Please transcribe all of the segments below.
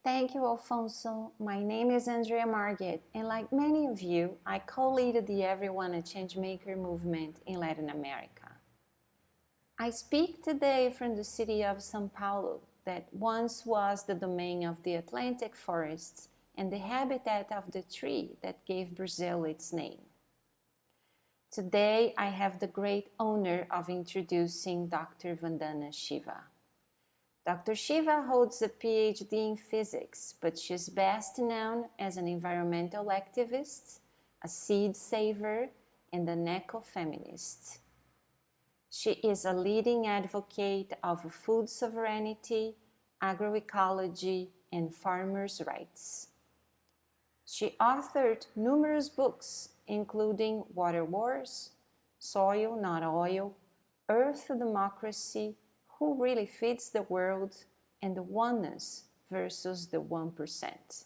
Thank you, Alfonso. My name is Andrea Margit, and like many of you, I co-lead the Everyone a Changemaker movement in Latin America. I speak today from the city of São Paulo, that once was the domain of the Atlantic forests and the habitat of the tree that gave Brazil its name. Today, I have the great honor of introducing Dr. Vandana Shiva. Dr. Shiva holds a PhD in physics, but she's best known as an environmental activist, a seed saver, and an ecofeminist. She is a leading advocate of food sovereignty, agroecology, and farmers' rights. She authored numerous books, including Water Wars, Soil Not Oil, Earth Democracy, Who Really Feeds the World, and the Oneness versus the 1%.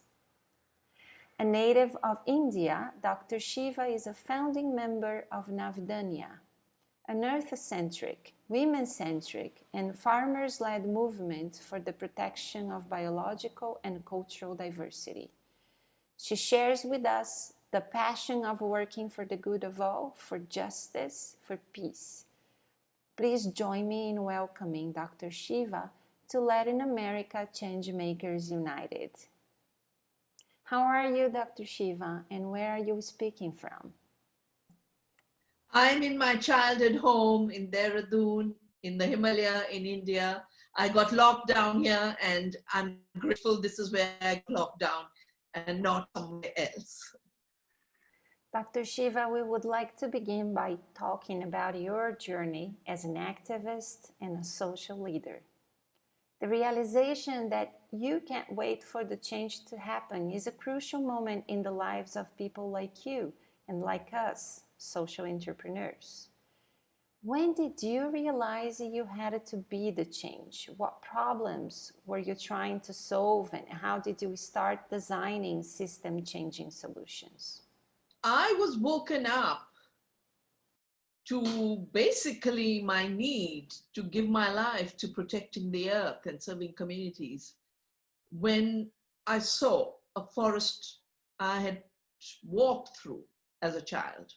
A native of India, Dr. Shiva is a founding member of Navdanya, an earth-centric, women-centric, and farmers-led movement for the protection of biological and cultural diversity. She shares with us the passion of working for the good of all, for justice, for peace. Please join me in welcoming Dr. Shiva to Latin America Changemakers United. How are you, Dr. Shiva, and where are you speaking from? I'm in my childhood home in Dehradun, in the Himalaya, in India. I got locked down here, and I'm grateful this is where I got locked down and not somewhere else. Dr. Shiva, we would like to begin by talking about your journey as an activist and a social leader. The realization that you can't wait for the change to happen is a crucial moment in the lives of people like you and like us, social entrepreneurs. When did you realize you had to be the change? What problems were you trying to solve, and how did you start designing system-changing solutions? I was woken up to basically my need to give my life to protecting the earth and serving communities when I saw a forest I had walked through as a child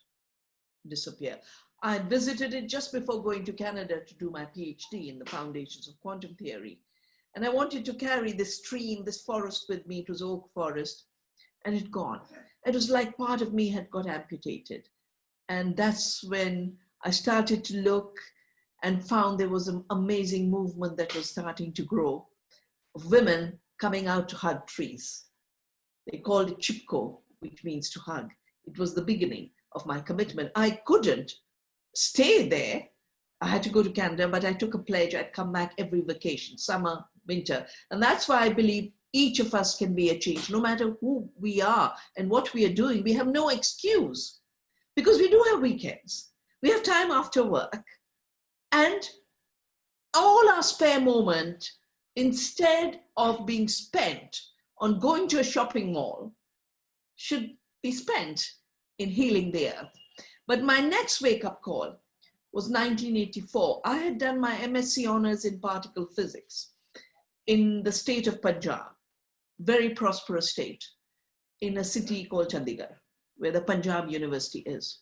disappear. I had visited it just before going to Canada to do my PhD in the foundations of quantum theory. And I wanted to carry this stream, this forest with me. It was oak forest, and it had gone. It was like part of me had got amputated. And that's when I started to look and found there was an amazing movement that was starting to grow of women coming out to hug trees. They called it Chipko, which means to hug. It was the beginning of my commitment. I couldn't stay there. I had to go to Canada, but I took a pledge. I'd come back every vacation, summer, winter. And that's why I believe each of us can be a change, no matter who we are and what we are doing. We have no excuse because we do have weekends. We have time after work, and all our spare moment, instead of being spent on going to a shopping mall, should be spent in healing the earth. But my next wake-up call was 1984. I had done my MSc honors in particle physics in the state of Punjab, very prosperous state, in a city called Chandigarh, where the Punjab University is.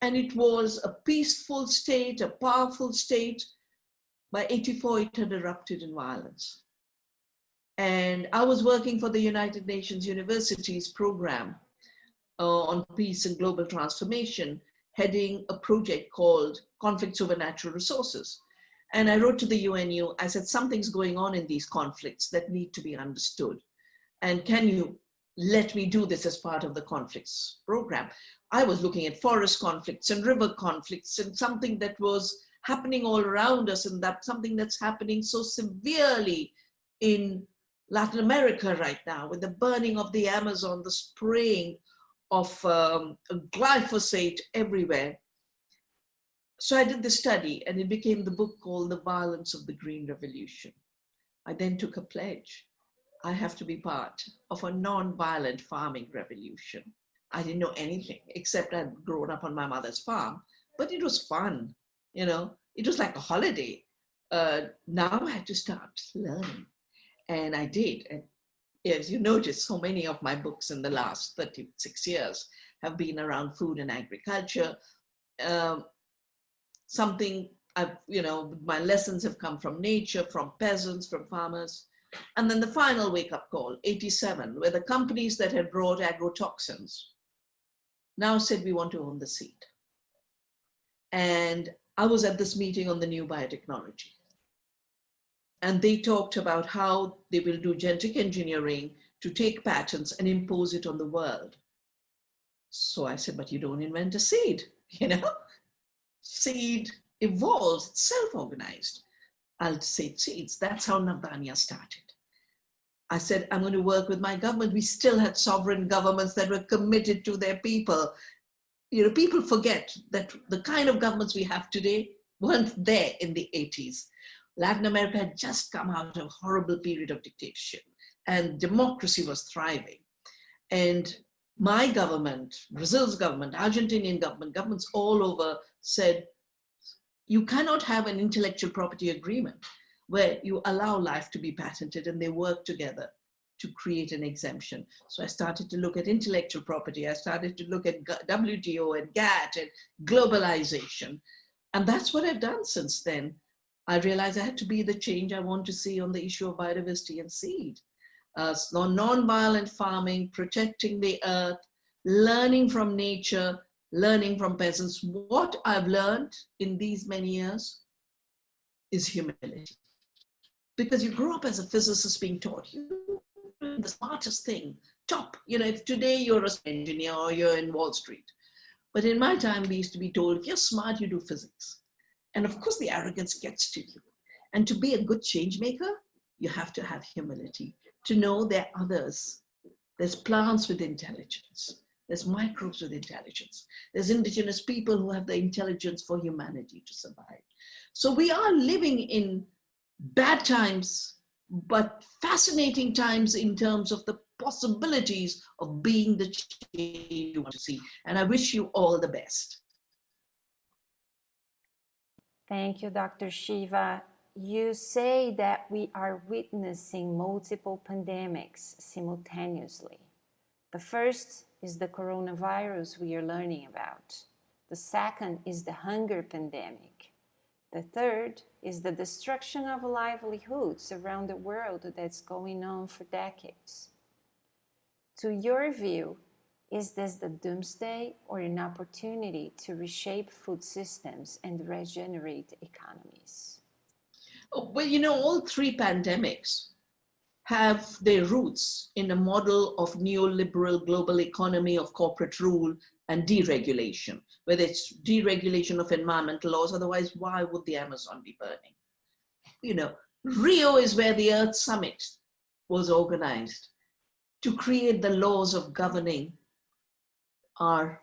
And it was a peaceful state, a powerful state. By 84, it had erupted in violence. And I was working for the United Nations Universities program on peace and global transformation, heading a project called Conflicts Over Natural Resources. And I wrote to the UNU, I said, something's going on in these conflicts that need to be understood. And can you let me do this as part of the conflicts program? I was looking at forest conflicts and river conflicts and something that was happening all around us, and that's something that's happening so severely in Latin America right now, with the burning of the Amazon, the spraying of glyphosate everywhere. So I did the study, and it became the book called The Violence of the Green Revolution. I then took a pledge. I have to be part of a non-violent farming revolution. I didn't know anything except I'd grown up on my mother's farm, but it was fun, you know, it was like a holiday. Now I had to start learning, and I did. And as you notice, so many of my books in the last 36 years have been around food and agriculture. Something I've, my lessons have come from nature, from peasants, from farmers. And then the final wake-up call, 87, where the companies that had brought agrotoxins now said, we want to own the seed. And I was at this meeting on the new biotechnology. And they talked about how they will do genetic engineering to take patents and impose it on the world. So I said, but you don't invent a seed, Seed evolves, it's self-organized. I'll save seeds. That's how Navdanya started. I said, I'm going to work with my government. We still had sovereign governments that were committed to their people. People forget that the kind of governments we have today weren't there in the 80s. Latin America had just come out of a horrible period of dictatorship, and democracy was thriving. And my government, Brazil's government, Argentinian government, governments all over said, you cannot have an intellectual property agreement where you allow life to be patented and they work together to create an exemption. So I started to look at intellectual property. I started to look at WTO and GATT and globalization. And that's what I've done since then. I realized I had to be the change I want to see on the issue of biodiversity and seed. Non-violent farming, protecting the earth, learning from nature, learning from peasants. What I've learned in these many years is humility. Because you grow up as a physicist being taught, you do the smartest thing, top. If today you're an engineer or you're in Wall Street. But in my time, we used to be told, if you're smart, you do physics. And of course, the arrogance gets to you. And to be a good change maker, you have to have humility, to know there are others. There's plants with intelligence. There's microbes with intelligence. There's indigenous people who have the intelligence for humanity to survive. So we are living in bad times, but fascinating times in terms of the possibilities of being the change you want to see. And I wish you all the best. Thank you, Dr. Shiva. You say that we are witnessing multiple pandemics simultaneously. The first is the coronavirus we are learning about. The second is the hunger pandemic. The third is the destruction of livelihoods around the world that's going on for decades. To your view, is this the doomsday or an opportunity to reshape food systems and regenerate economies? Well, all three pandemics have their roots in a model of neoliberal global economy of corporate rule and deregulation, whether it's deregulation of environmental laws, otherwise why would the Amazon be burning? Rio is where the Earth Summit was organized to create the laws of governing our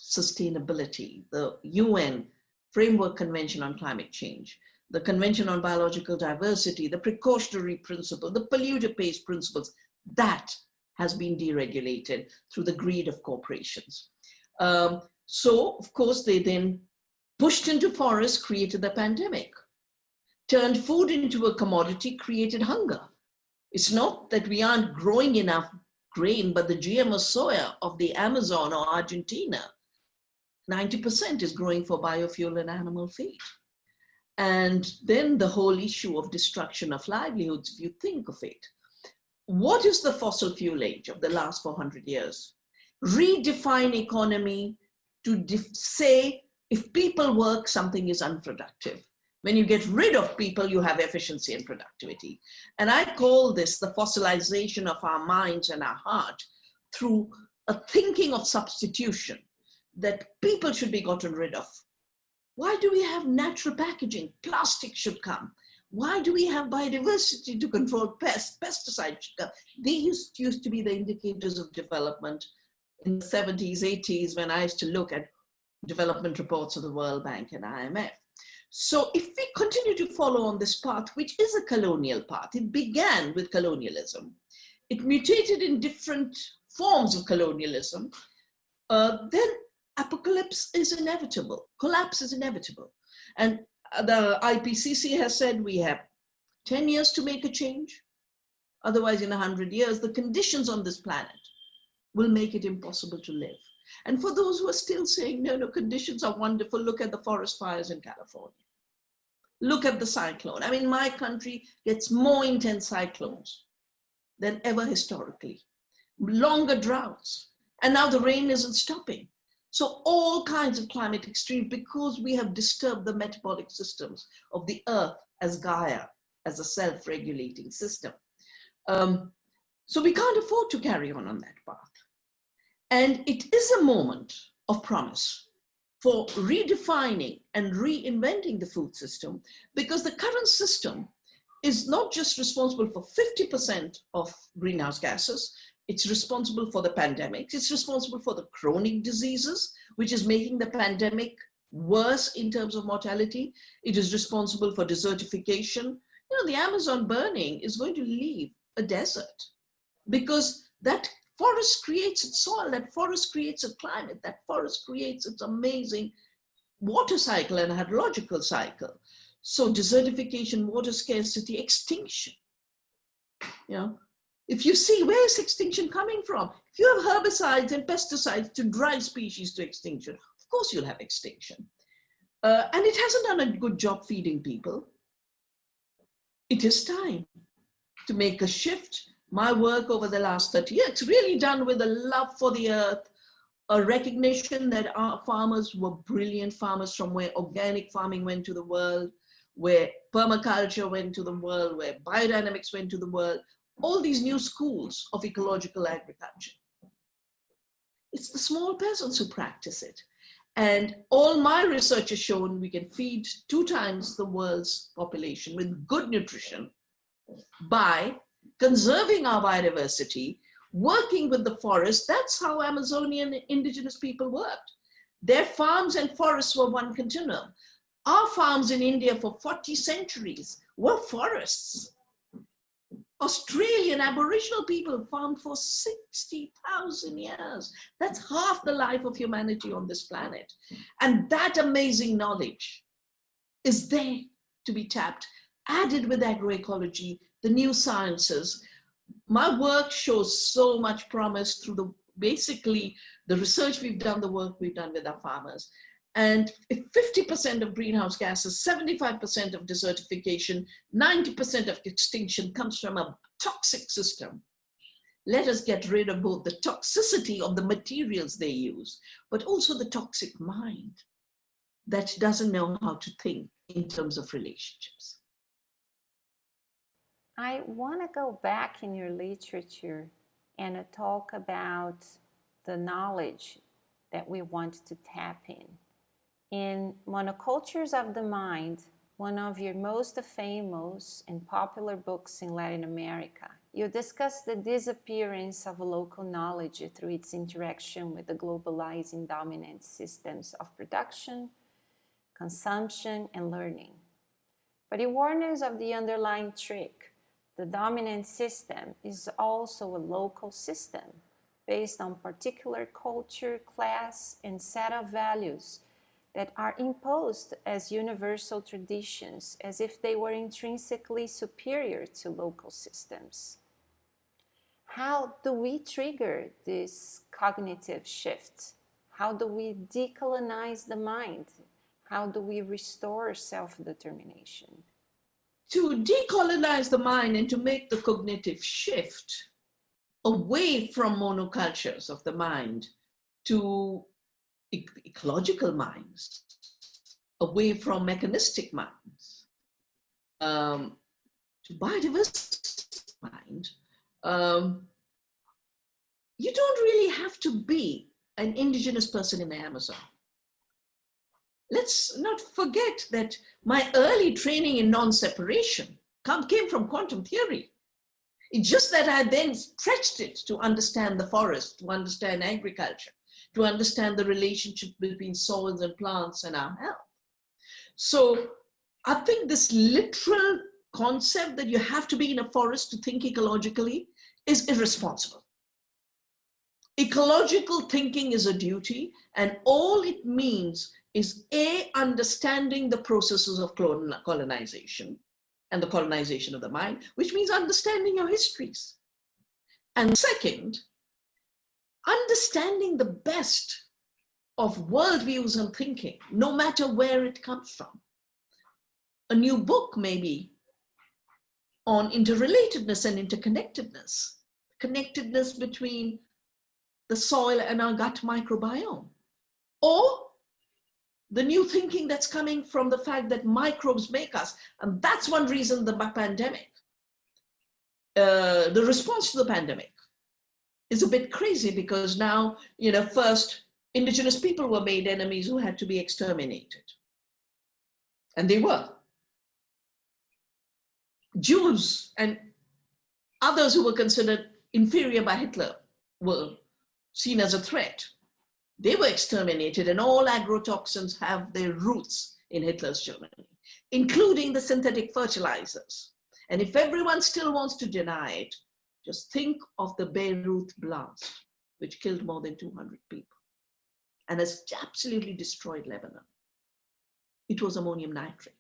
sustainability, the UN Framework Convention on Climate Change, the Convention on Biological Diversity, the precautionary principle, the polluter pays principles, that has been deregulated through the greed of corporations. So, of course, they then pushed into forests, created the pandemic, turned food into a commodity, created hunger. It's not that we aren't growing enough grain, but the GMO soya of the Amazon or Argentina, 90% is growing for biofuel and animal feed. And then the whole issue of destruction of livelihoods, if you think of it. What is the fossil fuel age of the last 400 years? Redefine economy to say if people work, something is unproductive. When you get rid of people, you have efficiency and productivity. And I call this the fossilization of our minds and our heart through a thinking of substitution, that people should be gotten rid of. Why do we have natural packaging? Plastic should come. Why do we have biodiversity to control pests? Pesticides should come. These used to be the indicators of development in the 70s, 80s, when I used to look at development reports of the World Bank and IMF. So if we continue to follow on this path, which is a colonial path, it began with colonialism. It mutated in different forms of colonialism. Then apocalypse is inevitable. Collapse is inevitable. And the IPCC has said we have 10 years to make a change. Otherwise, in 100 years, the conditions on this planet will make it impossible to live. And for those who are still saying, no, no, conditions are wonderful, look at the forest fires in California. Look at the cyclone. I mean, my country gets more intense cyclones than ever historically. Longer droughts. And now the rain isn't stopping. So all kinds of climate extremes, because we have disturbed the metabolic systems of the earth as Gaia, as a self-regulating system. So we can't afford to carry on that path. And it is a moment of promise for redefining and reinventing the food system, because the current system is not just responsible for 50% of greenhouse gases, it's responsible for the pandemics, it's responsible for the chronic diseases, which is making the pandemic worse in terms of mortality. It is responsible for desertification. You know, the Amazon burning is going to leave a desert, because that forest creates its soil, that forest creates a climate, that forest creates its amazing water cycle and hydrological cycle. So desertification, water scarcity, extinction. You know, if you see, where is extinction coming from? If you have herbicides and pesticides to drive species to extinction, of course you'll have extinction. And it hasn't done a good job feeding people. It is time to make a shift. My work over the last 30 years, it's really done with a love for the earth, a recognition that our farmers were brilliant farmers, from where organic farming went to the world, where permaculture went to the world, where biodynamics went to the world, all these new schools of ecological agriculture. It's the small peasants who practice it. And all my research has shown we can feed 2 times the world's population with good nutrition by conserving our biodiversity, working with the forest. That's how Amazonian indigenous people worked. Their farms and forests were one continuum. Our farms in India for 40 centuries were forests. Australian Aboriginal people farmed for 60,000 years. That's half the life of humanity on this planet. And that amazing knowledge is there to be tapped, added with agroecology, the new sciences. My work shows so much promise through basically the research we've done, the work we've done with our farmers. And if 50% of greenhouse gases, 75% of desertification, 90% of extinction comes from a toxic system, let us get rid of both the toxicity of the materials they use, but also the toxic mind that doesn't know how to think in terms of relationships. I want to go back in your literature and talk about the knowledge that we want to tap in. In Monocultures of the Mind, one of your most famous and popular books in Latin America, you discuss the disappearance of local knowledge through its interaction with the globalizing dominant systems of production, consumption, and learning. But you warn us of the underlying trick. The dominant system is also a local system based on particular culture, class, and set of values that are imposed as universal traditions, as if they were intrinsically superior to local systems. How do we trigger this cognitive shift? How do we decolonize the mind? How do we restore self-determination? To decolonize the mind and to make the cognitive shift away from monocultures of the mind to ecological minds, away from mechanistic minds, to biodiversity mind, you don't really have to be an indigenous person in the Amazon. Let's not forget that my early training in non-separation came from quantum theory. It's just that I then stretched it to understand the forest, to understand agriculture, to understand the relationship between soils and plants and our health. So I think this literal concept that you have to be in a forest to think ecologically is irresponsible. Ecological thinking is a duty, and all it means is A, understanding the processes of colonization, and the colonization of the mind, which means understanding your histories. And second, understanding the best of worldviews and thinking, no matter where it comes from. A new book maybe on interrelatedness and interconnectedness, connectedness between the soil and our gut microbiome, or the new thinking that's coming from the fact that microbes make us. And that's one reason the pandemic, the response to the pandemic is a bit crazy, because now, first indigenous people were made enemies who had to be exterminated. And they were. Jews and others who were considered inferior by Hitler were seen as a threat. They were exterminated, and all agrotoxins have their roots in Hitler's Germany, including the synthetic fertilizers. And if everyone still wants to deny it, just think of the Beirut blast, which killed more than 200 people and has absolutely destroyed Lebanon. It was ammonium nitrate,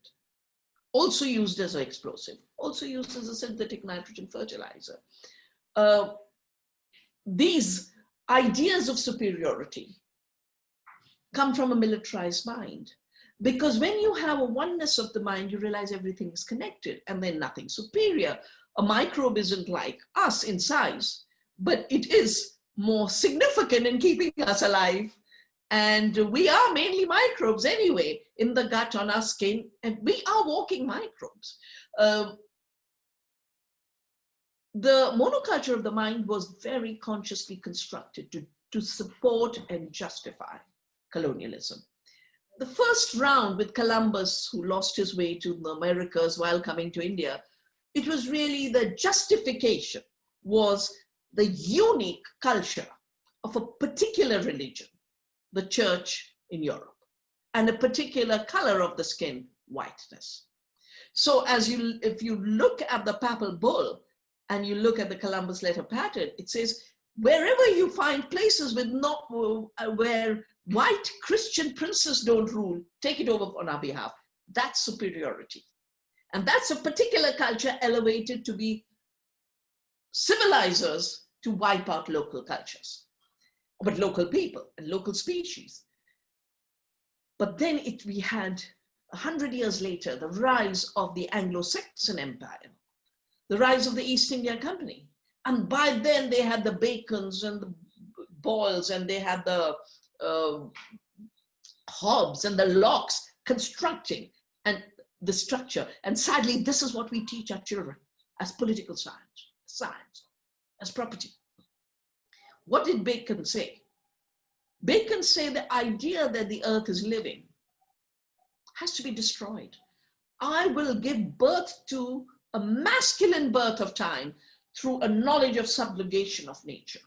also used as an explosive, also used as a synthetic nitrogen fertilizer. These ideas of superiority come from a militarized mind, because when you have a oneness of the mind, you realize everything is connected and then nothing superior. A microbe isn't like us in size, but it is more significant in keeping us alive. And we are mainly microbes anyway, in the gut, on our skin, and we are walking microbes. The monoculture of the mind was very consciously constructed to support and justify colonialism. The first round with Columbus, who lost his way to the Americas while coming to India, it was really the justification was the unique culture of a particular religion, the church in Europe, and a particular color of the skin, whiteness. So if you look at the papal bull and you look at the Columbus letter pattern, it says, wherever you find places where white Christian princes don't rule, take it over on our behalf. That's superiority. And that's a particular culture elevated to be civilizers to wipe out local cultures, but local people and local species. But then we had 100 years later, the rise of the Anglo-Saxon Empire, the rise of the East India Company. And by then they had the Bacons and the Boyles, and they had the Hobbes and the Locks constructing and the structure. And sadly, this is what we teach our children as political science, as property. What did Bacon say? Bacon said the idea that the earth is living has to be destroyed. I will give birth to a masculine birth of time through a knowledge of subjugation of nature,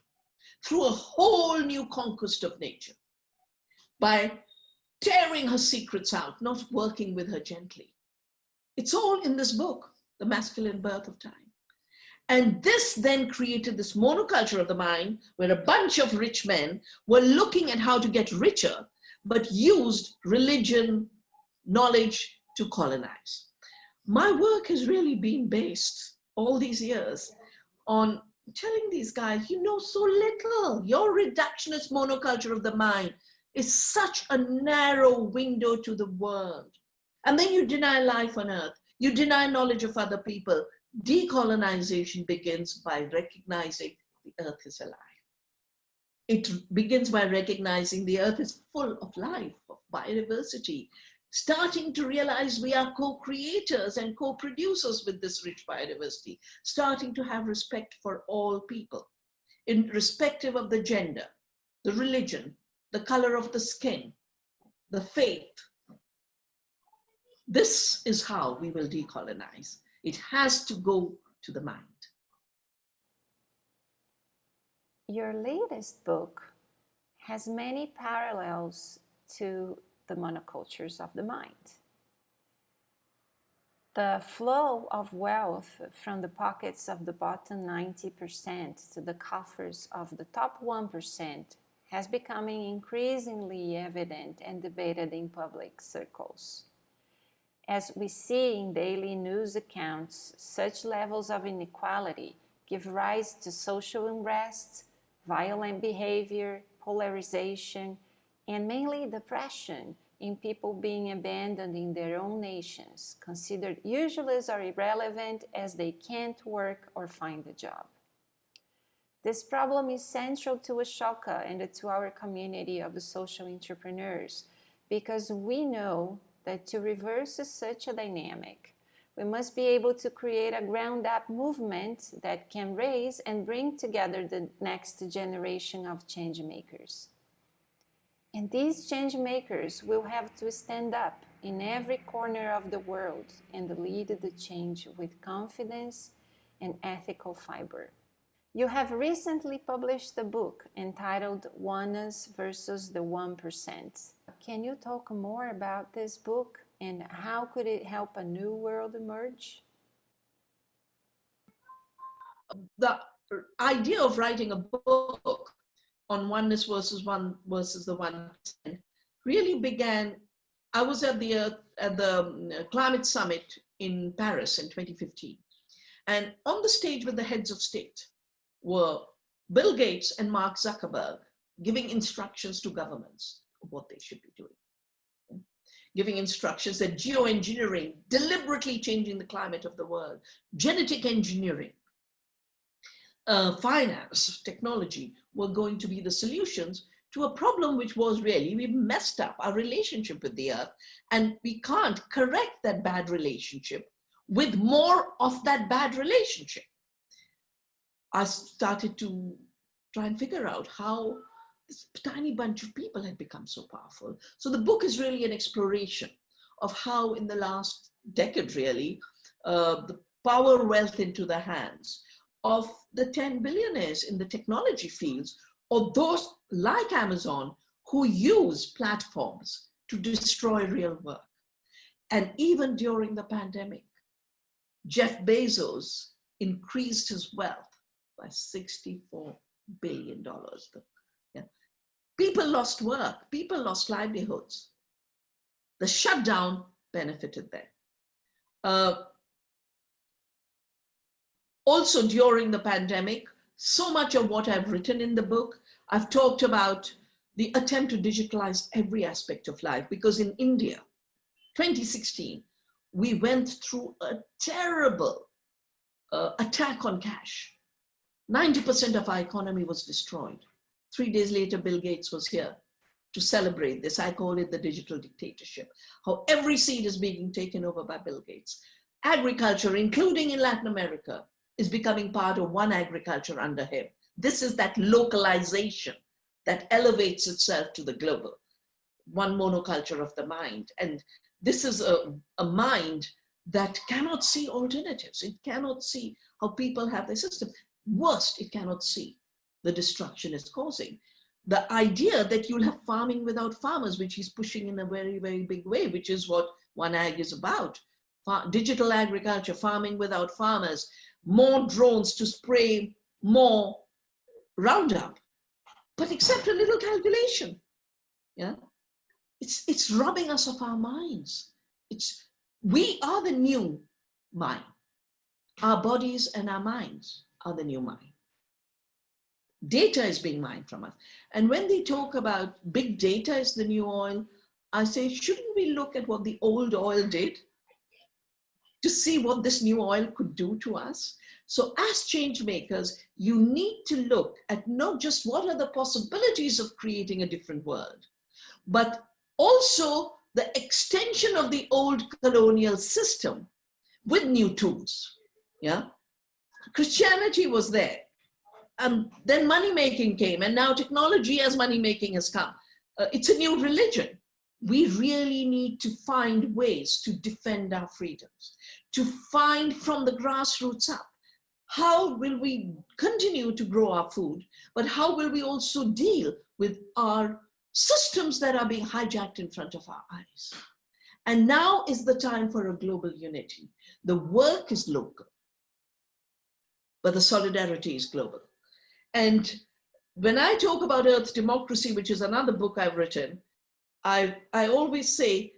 through a whole new conquest of nature, by tearing her secrets out, not working with her gently. It's all in this book, The Masculine Birth of Time. And this then created this monoculture of the mind, where a bunch of rich men were looking at how to get richer, but used religion, knowledge to colonize. My work has really been based all these years on telling these guys, you know so little. Your reductionist monoculture of the mind is such a narrow window to the world. And then you deny life on earth. You deny knowledge of other people. Decolonization begins by recognizing the earth is alive. It begins by recognizing the earth is full of life, of biodiversity, starting to realize we are co-creators and co-producers with this rich biodiversity, starting to have respect for all people, irrespective of the gender, the religion, the color of the skin, the faith. This is how we will decolonize. It has to go to the mind. Your latest book has many parallels to the monocultures of the mind. The flow of wealth from the pockets of the bottom 90% to the coffers of the top 1% has become increasingly evident and debated in public circles. As we see in daily news accounts, such levels of inequality give rise to social unrest, violent behavior, polarization, and mainly depression in people being abandoned in their own nations, considered useless or irrelevant as they can't work or find a job. This problem is central to Ashoka and to our community of social entrepreneurs, because we know that to reverse such a dynamic, we must be able to create a ground-up movement that can raise and bring together the next generation of change makers. And these change makers will have to stand up in every corner of the world and lead the change with confidence and ethical fiber. You have recently published a book entitled Oneness versus the 1%. Can you talk more about this book and how could it help a new world emerge? The idea of writing a book on oneness versus the 1% really began. I was at the climate summit in Paris in 2015, and on the stage with the heads of state were Bill Gates and Mark Zuckerberg giving instructions to governments of what they should be doing, giving instructions that geoengineering, deliberately changing the climate of the world, genetic engineering, finance, technology were going to be the solutions to a problem which was really, we messed up our relationship with the earth, and we can't correct that bad relationship with more of that bad relationship. I started to try and figure out how this tiny bunch of people had become so powerful. So the book is really an exploration of how in the last decade, really, the power wealth into the hands of the 10 billionaires in the technology fields, or those like Amazon who use platforms to destroy real work. And even during the pandemic, Jeff Bezos increased his wealth by $64 billion. Yeah. People lost work, people lost livelihoods. The shutdown benefited them. Also during the pandemic, so much of what I've written in the book, I've talked about the attempt to digitalize every aspect of life, because in India, 2016, we went through a terrible attack on cash. 90% of our economy was destroyed. 3 days later, Bill Gates was here to celebrate this. I call it the digital dictatorship, how every seed is being taken over by Bill Gates. Agriculture, including in Latin America, is becoming part of one agriculture under him. This is that localization that elevates itself to the global, one monoculture of the mind. And this is a mind that cannot see alternatives. It cannot see how people have their system. Worst, it cannot see the destruction it's causing. The idea that you'll have farming without farmers, which he's pushing in a very, very big way, which is what One Ag is about. Digital agriculture, farming without farmers, more drones to spray more Roundup, but except a little calculation. Yeah, it's robbing us of our minds. We are the new mind. Our bodies and our minds are the new mind. Data is being mined from us. And when they talk about big data is the new oil, I say, shouldn't we look at what the old oil did to see what this new oil could do to us? So as change makers, you need to look at not just what are the possibilities of creating a different world, but also the extension of the old colonial system with new tools. Yeah, Christianity was there, and then money making came, and now technology as money making has come. It's a new religion. We really need to find ways to defend our freedoms, to find from the grassroots up. How will we continue to grow our food, but how will we also deal with our systems that are being hijacked in front of our eyes? And now is the time for a global unity. The work is local, but the solidarity is global. And when I talk about Earth Democracy, which is another book I've written, I always say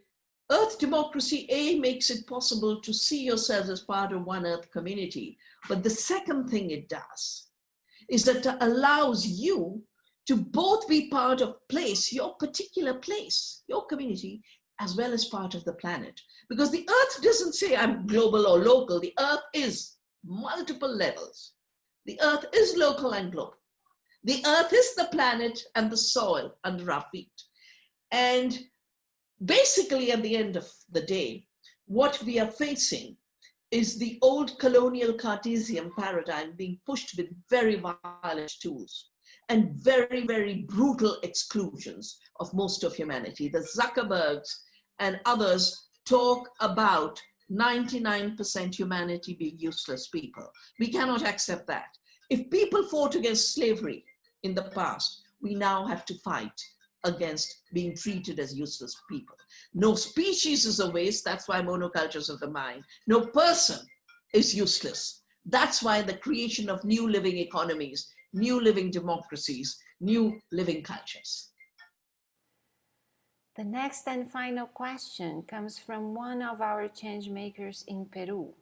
Earth democracy, A, makes it possible to see yourselves as part of one Earth community. But the second thing it does is that it allows you to both be part of place, your particular place, your community, as well as part of the planet. Because the Earth doesn't say I'm global or local. The Earth is multiple levels. The Earth is local and global. The Earth is the planet and the soil under our feet. And basically, at the end of the day, what we are facing is the old colonial Cartesian paradigm being pushed with very violent tools and very, very brutal exclusions of most of humanity. The Zuckerbergs and others talk about 99% humanity being useless people. We cannot accept that. If people fought against slavery in the past, we now have to fight against being treated as useless people. No species is a waste. That's why monocultures of the mind. No person is useless. That's why the creation of new living economies, new living democracies, new living cultures. The next and final question comes from one of our change makers in Peru,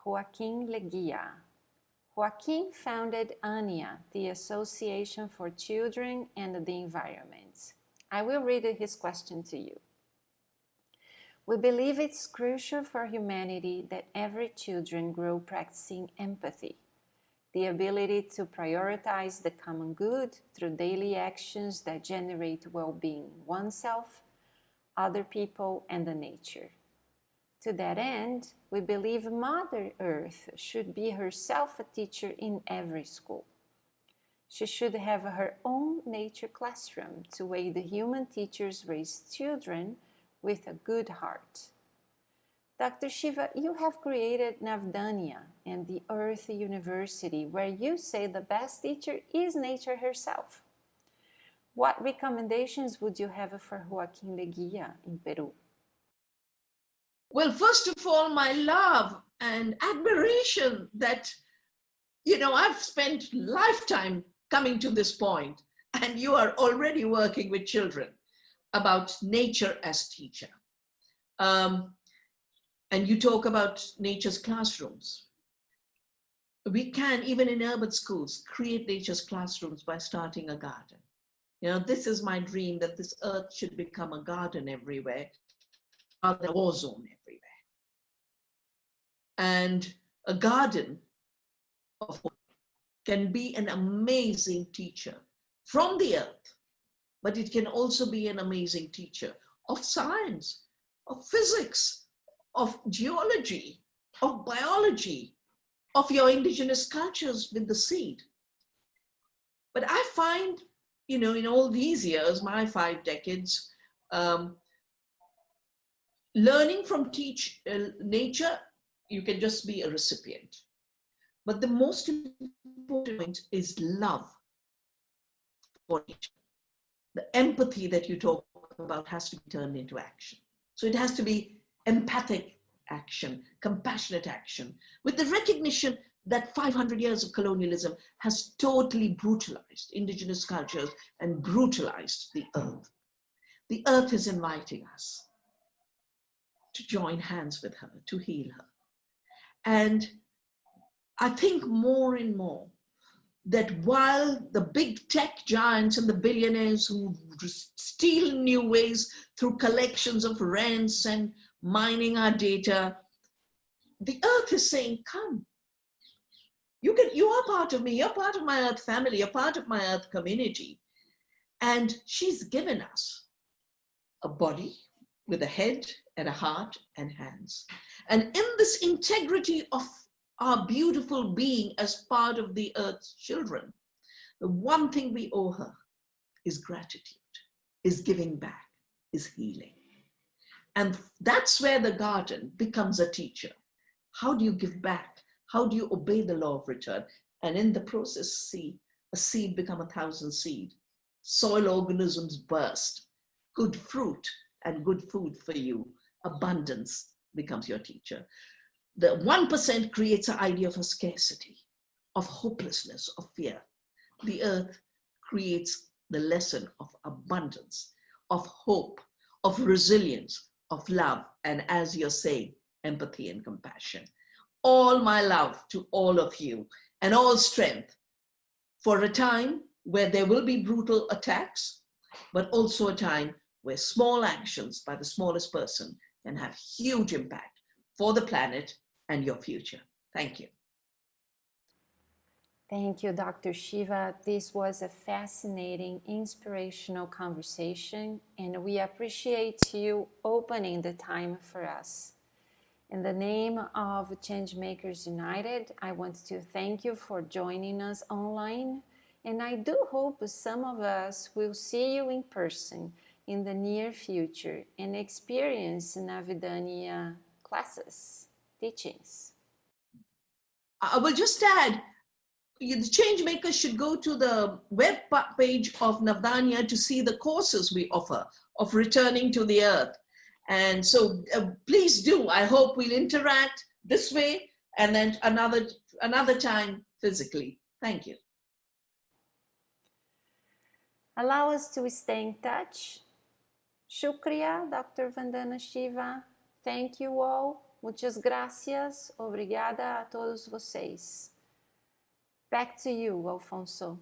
Joaquin Leguia. Joaquin founded ANIA, the Association for Children and the Environment. I will read his question to you. We believe it's crucial for humanity that every children grow practicing empathy, the ability to prioritize the common good through daily actions that generate well-being oneself, other people, and the nature. To that end, we believe Mother Earth should be herself a teacher in every school. She should have her own nature classroom to aid the human teachers raise children with a good heart. Dr. Shiva, you have created Navdanya and the Earth University, where you say the best teacher is nature herself. What recommendations would you have for Joaquin Leguia in Peru? Well, first of all, my love and admiration that, I've spent lifetime coming to this point, and you are already working with children about nature as teacher. And you talk about nature's classrooms. We can, even in urban schools, create nature's classrooms by starting a garden. This is my dream, that this earth should become a garden everywhere, rather than a war zone everywhere. And a garden of can be an amazing teacher from the earth, but it can also be an amazing teacher of science, of physics, of geology, of biology, of your indigenous cultures with the seed. But I find, in all these years, my 5 decades, learning from nature, you can just be a recipient. But the most important point is love for nature. The empathy that you talk about has to be turned into action. So it has to be empathic action, compassionate action, with the recognition that 500 years of colonialism has totally brutalized indigenous cultures and brutalized the earth. The earth is inviting us to join hands with her, to heal her. And I think more and more that while the big tech giants and the billionaires who steal new ways through collections of rents and mining our data, the earth is saying, come. You are part of me, you're part of my earth family, you're part of my earth community. And she's given us a body with a head and a heart and hands. And in this integrity of our beautiful being as part of the earth's children, the one thing we owe her is gratitude, is giving back, is healing. And that's where the garden becomes a teacher. How do you give back? How do you obey the law of return? And in the process, see a seed become 1,000 seed. Soil organisms burst. Good fruit and good food for you. Abundance becomes your teacher. The 1% creates an idea of a scarcity, of hopelessness, of fear. The earth creates the lesson of abundance, of hope, of resilience, of love, and as you're saying, empathy and compassion. All my love to all of you and all strength for a time where there will be brutal attacks, but also a time where small actions by the smallest person can have huge impact for the planet and your future. Thank you. Thank you, Dr. Shiva. This was a fascinating, inspirational conversation, and we appreciate you opening the time for us. In the name of Changemakers United, I want to thank you for joining us online, and I do hope some of us will see you in person in the near future and experience Navidania classes, teachings. I will just add, the Changemakers should go to the web page of Navdanya to see the courses we offer of returning to the earth. And so please do. I hope we'll interact this way and then another time physically. Thank you. Allow us to stay in touch. Shukriya, Dr. Vandana Shiva. Thank you all. Muchas gracias. Obrigada a todos vocês. Back to you, Alfonso.